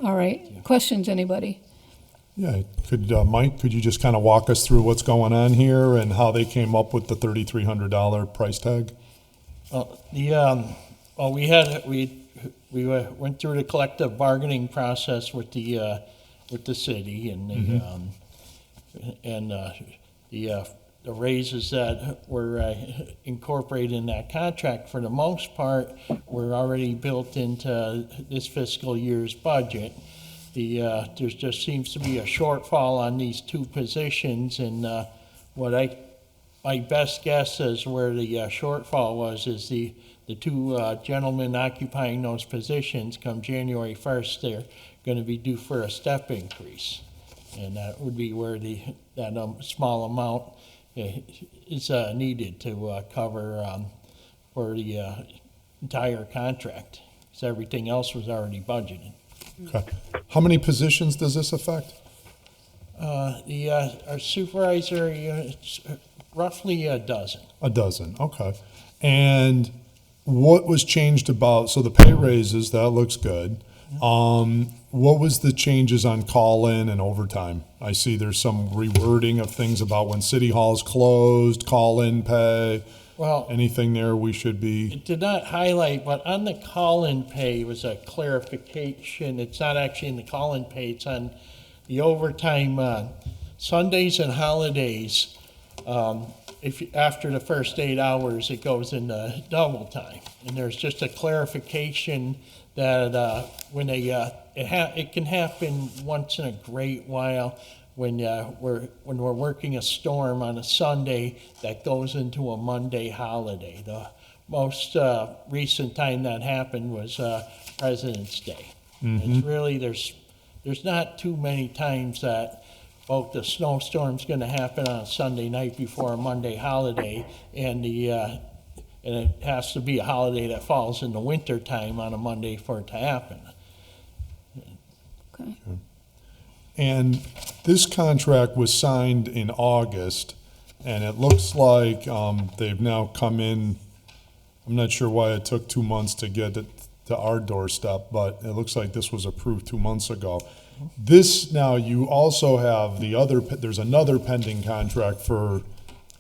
all right. Questions, anybody? Yeah, Mike, could you just kind of walk us through what's going on here and how they came up with the $3,300 price tag? We went through the collective bargaining process with the city and the raises that were incorporated in that contract, for the most part, were already built into this fiscal year's budget. There just seems to be a shortfall on these two positions, and my best guess is where the shortfall was is the two gentlemen occupying those positions come January 1st, they're going to be due for a step increase. And that would be where that small amount is needed to cover for the entire contract, because everything else was already budgeted. Okay. How many positions does this affect? Our supervisor, it's roughly a dozen. A dozen, okay. And what was changed about, so the pay raises, that looks good. What was the changes on call-in and overtime? I see there's some rewording of things about when city hall's closed, call-in pay. Well, anything there we should be? It did not highlight, but on the call-in pay was a clarification. It's not actually in the call-in pay, it's on the overtime, Sundays and holidays. After the first 8 hours, it goes into double time. And there's just a clarification that when it can happen once in a great while when we're working a storm on a Sunday that goes into a Monday holiday. The most recent time that happened was President's Day. Mm-hmm. It's really there's not too many times that both the snowstorm's going to happen on a Sunday night before a Monday holiday, and it has to be a holiday that falls in the winter time on a Monday for it to happen. Okay. And this contract was signed in August, and it looks like they've now come in. I'm not sure why it took 2 months to get it to our doorstep, but it looks like this was approved 2 months ago. This, now you also have there's another pending contract for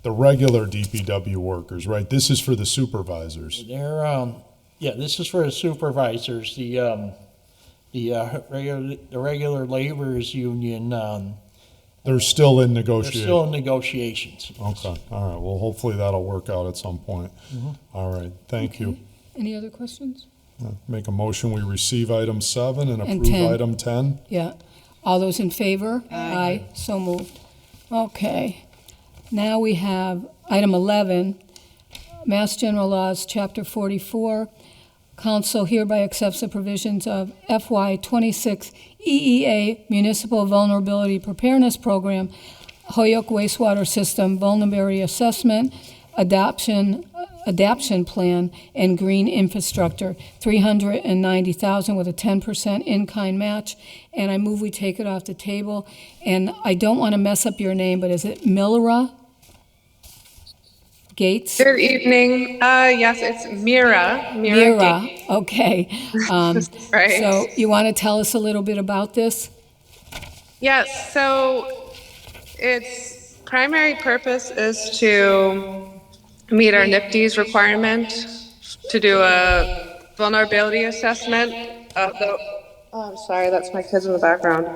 the regular DPW workers, right? This is for the supervisors. This is for the supervisors. The regular laborers union. They're still in They're negotiations. still in negotiations. Okay, all right. Well, hopefully that'll work out at some point. Mm-hmm. All right, thank you. Any other questions? Make a motion, we receive item 7 and And approve 10. item 10. Yeah. All those in favor? Aye. So moved. Okay. Now we have item 11, Mass General Laws, Chapter 44. Council hereby accepts the provisions of FY 26 EEA Municipal Vulnerability Preparedness Program, Holyoke Wastewater System Vulnerability Assessment, Adoption Plan, and Green Infrastructure, $390,000 with a 10% in-kind match. And I move we take it off the table. And I don't want to mess up your name, but is it Milra? Gates? Good evening. Yes, it's Mira. Mira, Gates. okay. Right. So you want to tell us a little bit about this? Yes, so its primary purpose is to meet our NIPD's requirement to do a vulnerability assessment of the, oh, I'm sorry, that's my kids in the background,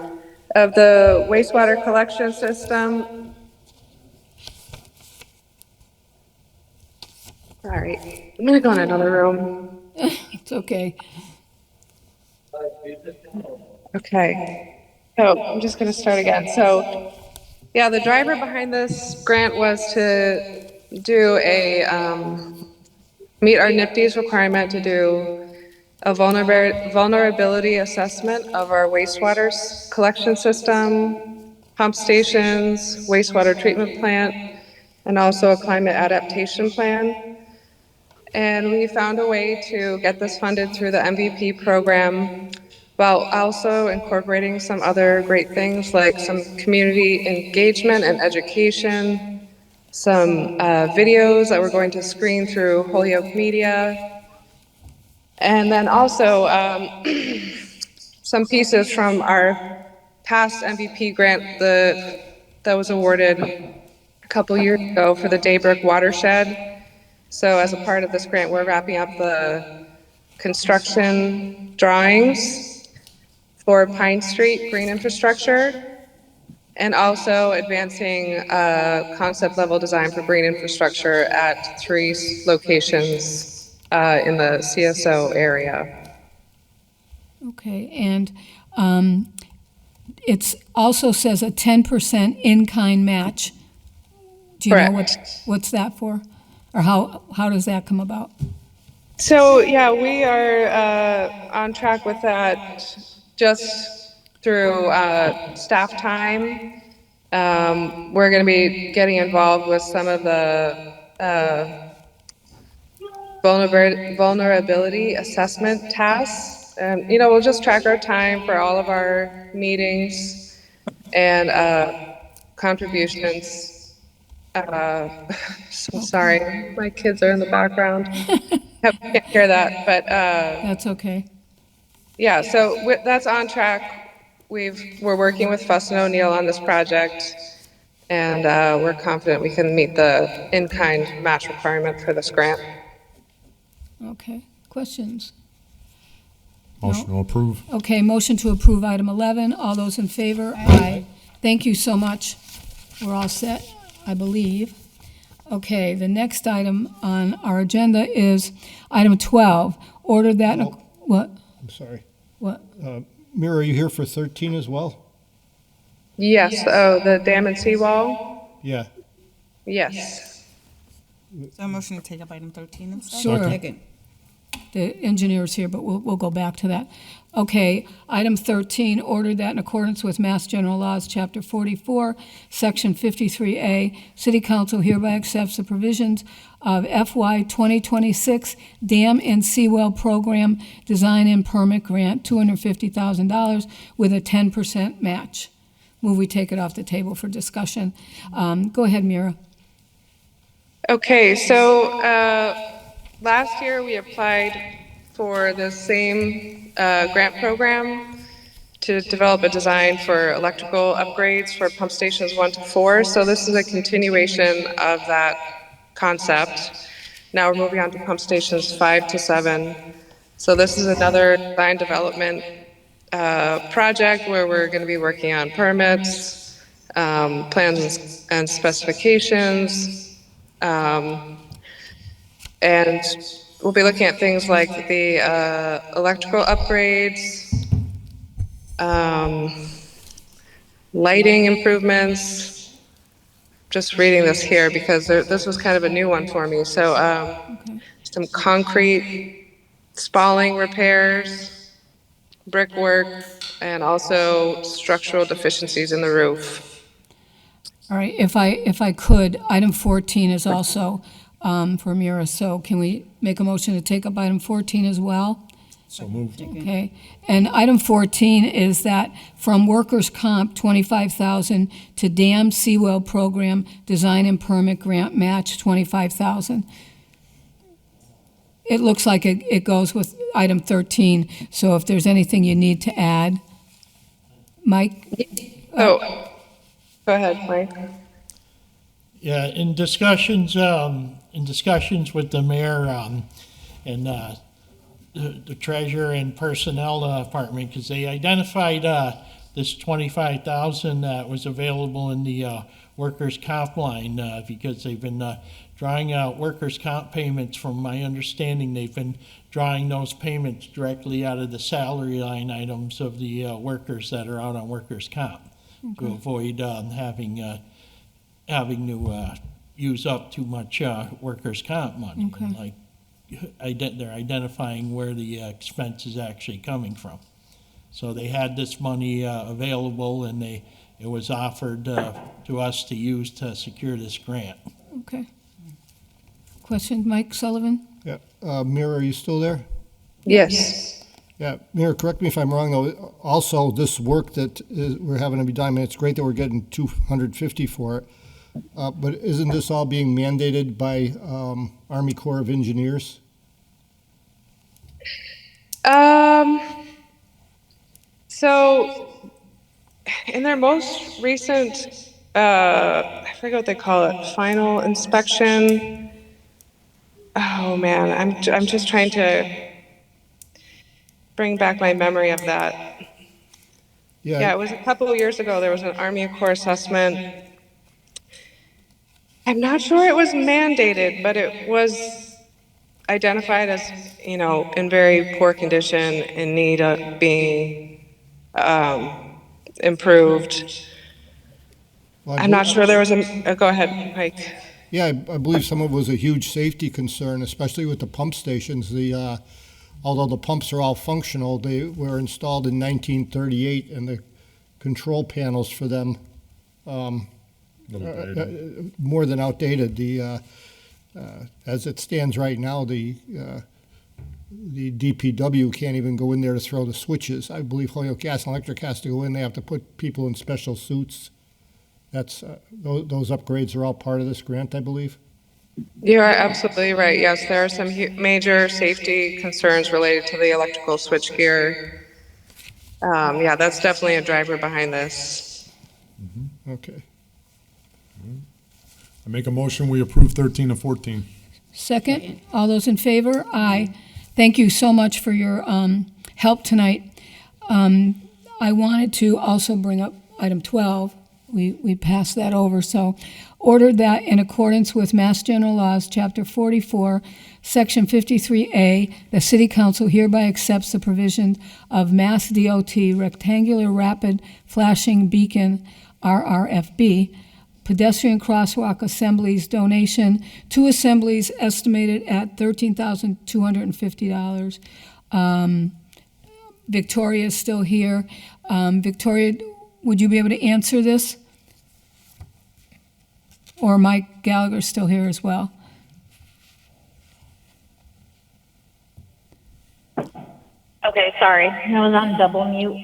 of the wastewater collection system. Sorry, I'm gonna go in another room. It's okay. Okay, so I'm just gonna start again. So, yeah, the driver behind this grant was to do a, meet our NIPD's requirement to do a vulnerability assessment of our wastewater collection system, pump stations, wastewater treatment plant, and also a climate adaptation plan. And we found a way to get this funded through the MVP program while also incorporating some other great things like some community engagement and education, some videos that we're going to screen through Holyoke Media, and then also some pieces from our past MVP grant that was awarded a couple years ago for the Daybrook watershed. So as a part of this grant, we're wrapping up the construction drawings for Pine Street green infrastructure, and also advancing concept level design for green infrastructure at 3 locations in the CSO area. Okay, and it also says a 10% in-kind match. Do you know what's that for? Or how does that come about? So, yeah, we are on track with that just through staff time. We're going to be getting involved with some of the vulnerability assessment tasks. And, we'll just track our time for all of our meetings and contributions. So sorry, my kids are in the background. Can't hear that, but that's okay. Yeah, so that's on track. We're working with Fuss and O'Neill on this project, and we're confident we can meet the in-kind match requirement for this grant. Okay, questions? Motion to approve. Okay, motion to approve item 11. All those in favor? Aye. Thank you so much. We're all set, I believe. Okay, the next item on our agenda is item 12. Order that, what? I'm sorry. What? Mira, are you here for 13 as well? Yes, oh, the dam and seawall? Yeah. Yes. So a motion to take up item 13 instead? Sure. The engineer's here, but we'll go back to that. Okay, item 13, ordered that in accordance with Mass General Laws, Chapter 44, Section 53A, City Council hereby accepts the provisions of FY 2026 Dam and Seawell Program Design and Permit Grant, $250,000 with a 10% match. Move we take it off the table for discussion. Go ahead, Mira. Okay, so last year we applied for the same grant program to develop a design for electrical upgrades for pump stations 1 to 4. So this is a continuation of that concept. Now we're moving on to pump stations 5 to 7. So this is another design development project where we're going to be working on permits, plans and specifications, and we'll be looking at things like the electrical upgrades, lighting improvements. Just reading this here because this was kind of a new one for me. So some concrete spalling repairs, brickwork, and also structural deficiencies in the roof. All right, if I could, item 14 is also for Mira, so can we make a motion to take up item 14 as well? So moved. Okay. And item 14 is that from workers' comp, 25,000 to dam seawell program design and permit grant match, 25,000. It looks like it goes with item 13, so if there's anything you need to add. Mike? Oh, go ahead, Mike. Yeah, in discussions with the mayor, and the treasurer and personnel department, because they identified this 25,000 that was available in the workers' comp line, because they've been drawing out workers' comp payments. From my understanding, they've been drawing those payments directly out of the salary line items of the workers that are out on workers' comp, to avoid having to use up too much workers' comp money. Okay. And, like, they're identifying where the expense is actually coming from. So they had this money available, and it was offered to us to use to secure this grant. Okay. Question, Mike Sullivan? Yeah, Mayor, are you still there? Yes. Yeah, Mayor, correct me if I'm wrong, though. Also, this work that we're having to be done, I mean, it's great that we're getting 250 for it, but isn't this all being mandated by Army Corps of Engineers? So in their most recent, I forget what they call it, final inspection. Oh man, I'm just trying to bring back my memory of that. Yeah, it was a couple of years ago. There was an Army Corps assessment. I'm not sure it was mandated, but it was identified as, in very poor condition, in need of being improved. Well, I'm not sure there was go ahead, Mike. Yeah, I believe some of it was a huge safety concern, especially with the pump stations. Although the pumps are all functional, they were installed in 1938, and the control panels for them more than outdated. As it stands right now, the DPW can't even go in there to throw the switches. I believe Holyoke Gas and Electric has to go in. They have to put people in special suits. That's those upgrades are all part of this grant, I believe. You are absolutely right. Yes, there are some major safety concerns related to the electrical switchgear. Yeah, that's definitely a driver behind this. Okay. I make a motion, we approve 13 and 14. Second? All those in favor? Aye. Thank you so much for your help tonight. I wanted to also bring up item 12. We passed that over, so ordered that in accordance with Mass General Laws, Chapter 44, Section 53A, the City Council hereby accepts the provision of Mass DOT Rectangular Rapid Flashing Beacon, RRFB, pedestrian crosswalk assemblies donation, 2 assemblies estimated at $13,250. Victoria is still here. Victoria, would you be able to answer this? Or Mike Gallagher's still here as well? Okay, sorry, I was on double mute.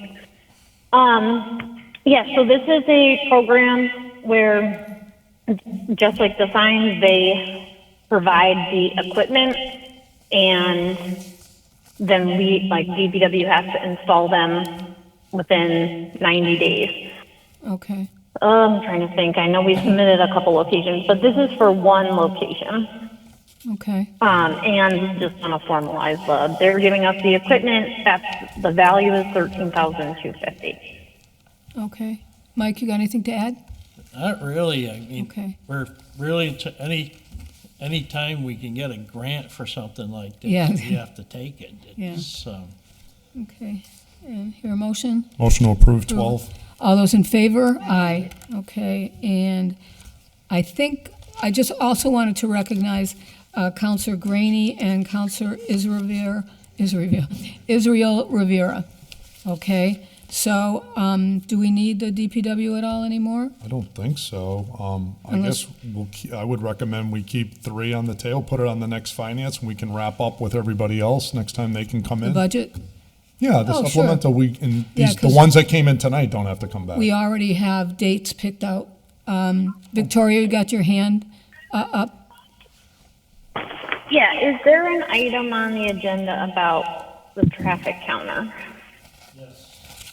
Yes, so this is a program where, just like the signs, they provide the equipment, and then we, like DPW, has to install them within 90 days. Okay. I'm trying to think. I know we submitted a couple locations, but this is for one location. Okay. And just want to formalize they're giving us the equipment. The value is $13,250. Okay. Mike, you got anything to add? Not really. I mean, Okay. we're really, any time we can get a grant for something like this, Yeah. we have to take it. Yeah. It's, Okay. And hear a motion? Motion to approve 12. All those in favor? Aye. Okay, and I think, I just also wanted to recognize Counselor Graney and Counselor Israel Rivera, okay? So, do we need the DPW at all anymore? I don't think so. I Unless- guess I would recommend we keep 3 on the table, put it on the next finance, and we can wrap up with everybody else next time they can come The in. budget? Yeah, the Oh, sure. supplemental, and Yeah, the 'cause- ones that came in tonight don't have to come back. We already have dates picked out. Victoria, you got your hand up? Yeah, is there an item on the agenda about the traffic counter?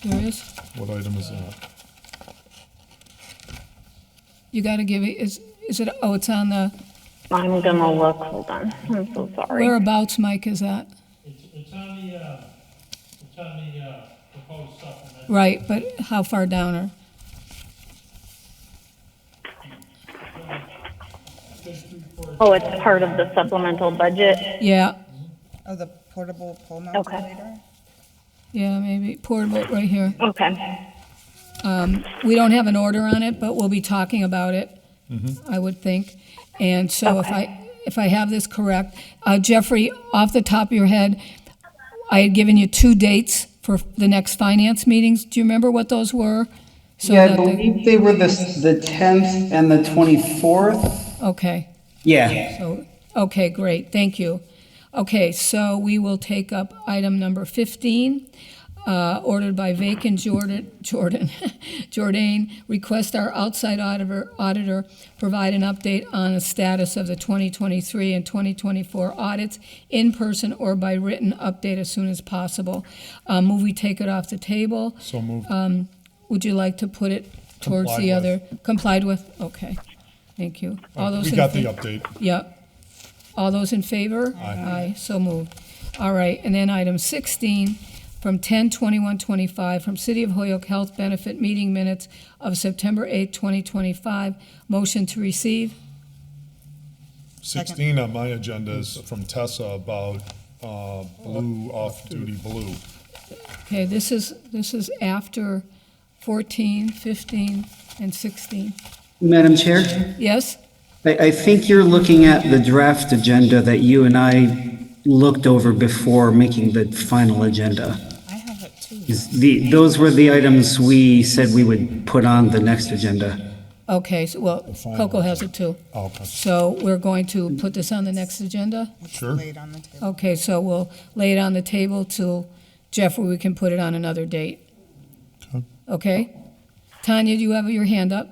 There is? What item is that? You gotta give it, is it, oh, it's on the, I'm gonna look, hold on, I'm so sorry. whereabouts, Mike, is that? It's on the proposed supplement. Right, but how far down or? Oh, it's part of the supplemental budget? Yeah, Oh, the portable pole Okay. mounted yeah, maybe, portable, right here. Okay. We don't have an order on it, but we'll be talking about it, I would think. And so if I have this correct, Jeffrey, off the top of your head, I had given you 2 dates for the next finance meetings. Do you remember what those were? So Yeah, I that believe they were the 10th and the 24th. Okay. Yeah. So, okay, great, thank you. Okay, so we will take up item number 15, ordered by Vacan Jordan, request our outside auditor provide an update on the status of the 2023 and 2024 audits, in person or by written update as soon as possible. Move we take it off the table. So moved. Would you like to put it towards the Complied other? Complied with? Okay, thank you. All those We in got the fa- update. Yep. All those in favor? Aye. So moved. All right, and then item 16, from 10/21/25, from City of Holyoke Health Benefit Meeting Minutes of September 8, 2025. Motion to receive? 16 on my agenda is from Tessa about blue, off-duty blue. Okay, this is after 14, 15, and 16. Madam Chair, Yes? I think you're looking at the draft agenda that you and I looked over before making the final agenda. I have it too. Those were the items we said we would put on the next agenda. Okay, so, well, Coco has it too. Oh, okay. So we're going to put this on the next agenda? Sure. Laid on the table. Okay, so we'll lay it on the table till, Jeffrey, we can put it on another date. Okay. Okay? Tanya, do you have your hand up?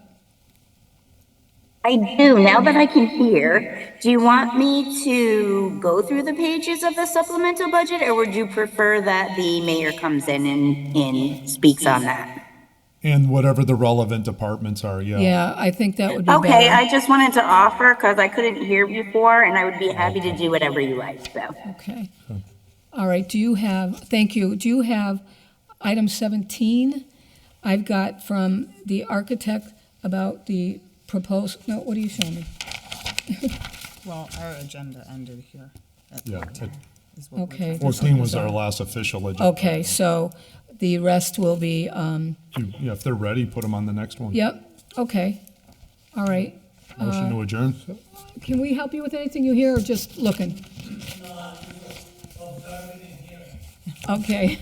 I do. Now that I can hear, do you want me to go through the pages of the supplemental budget, or would you prefer that the mayor comes in and speaks on that? And whatever the relevant departments are, yeah. Yeah, I think that would be better. Okay, I just wanted to offer, because I couldn't hear before, and I would be happy to do whatever you like, so. Okay. All right, do you have, thank you, do you have item 17? I've got from the architect about the proposed, no, what are you showing me? Well, our agenda ended here. Yeah. Is what we're Okay. 14 was our last official agenda. Okay, so the rest will be, Yeah, if they're ready, put them on the next one. yep, okay, all right. Motion to adjourn? Can we help you with anything you hear, or just looking? Okay.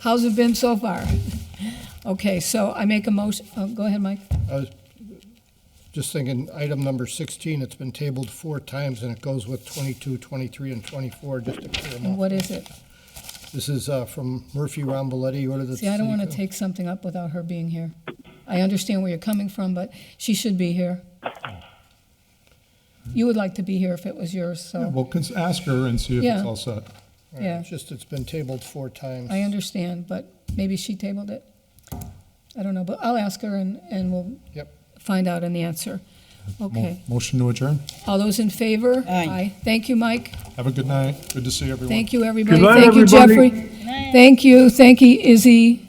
How's it been so far? Okay, so I make a motion, oh, go ahead, Mike. I was just thinking, item number 16, it's been tabled 4 times, and it goes with 22, 23, and 24, just to clear them And up. what is it? This is from Murphy Ramboletti, order that. See, I don't want to city- take something up without her being here. I understand where you're coming from, but she should be here. You would like to be here if it was yours, Yeah, so, well, ask her and see if Yeah. it's all set. Right, yeah. It's just, it's been tabled 4 times. I understand, but maybe she tabled it. I don't know, but I'll ask her and we'll Yep. find out an answer. Okay. Motion to adjourn? All those in favor? Aye. Thank you, Mike. Have a good night. Good to see everyone. Thank you, everybody. Good night, Thank you, everybody. Jeffrey. Thank you, Izzy.